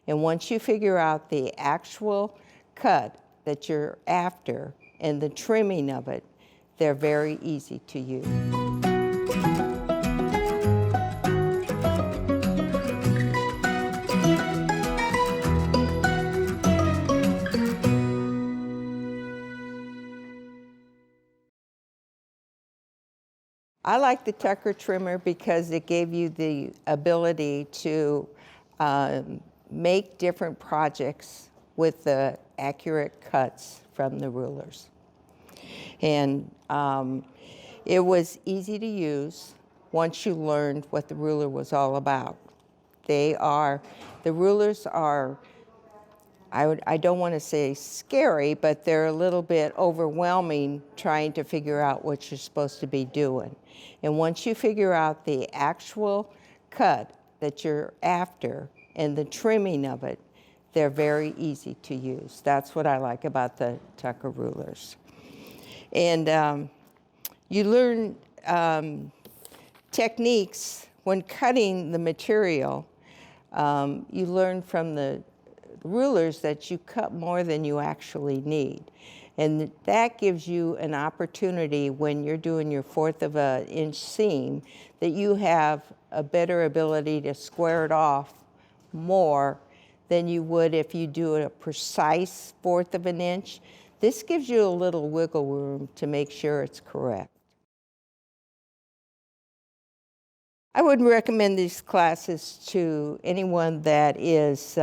And once you figure out the actual cut that you're after and the trimming of it, they're very easy to use. I like the Tucker trimmer because it gave you the ability to make different projects with the accurate cuts from the rulers. And it was easy to use once you learned what the ruler was all about. The rulers are, I don't want to say scary, but they're a little bit overwhelming trying to figure out what you're supposed to be doing. And once you figure out the actual cut that you're after and the trimming of it, they're very easy to use. That's what I like about the Tucker rulers. And you learn techniques when cutting the material. You learn from the rulers that you cut more than you actually need. And that gives you an opportunity when you're doing your 1/4 of an inch seam that you have a better ability to square it off more than you would if you do a precise 1/4 of an inch. This gives you a little wiggle room to make sure it's correct. I would recommend these classes to anyone that is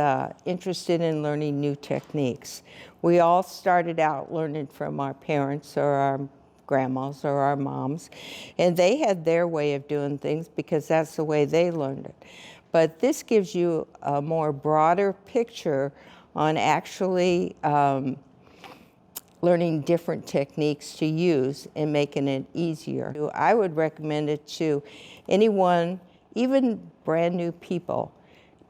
interested in learning new techniques. We all started out learning from our parents or our grandmas or our moms, and they had their way of doing things because that's the way they learned it. But this gives you a more broader picture on actually learning different techniques to use and making it easier. I would recommend it to anyone, even brand new people,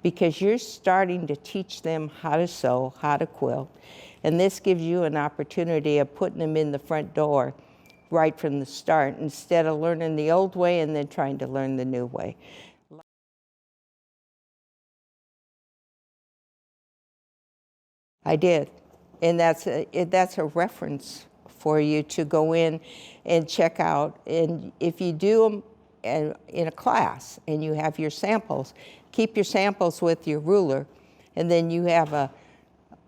because you're starting to teach them how to sew, how to quilt, and this gives you an opportunity of putting them in the front door right from the start instead of learning the old way and then trying to learn the new way. I did. And that's a reference for you to go in and check out. And if you do them in a class and you have your samples, keep your samples with your ruler, and then you have a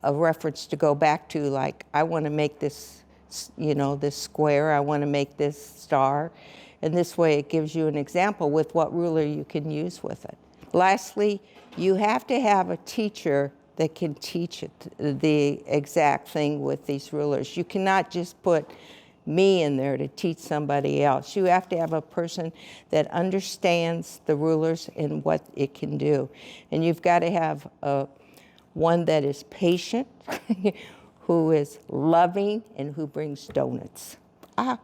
reference to go back to, like, I want to make this, this square, I want to make this star. And this way it gives you an example with what ruler you can use with it. Lastly, you have to have a teacher that can teach it the exact thing with these rulers. You cannot just put me in there to teach somebody else. You have to have a person that understands the rulers and what it can do. And you've got to have one that is patient, who is loving, and who brings donuts. Ah.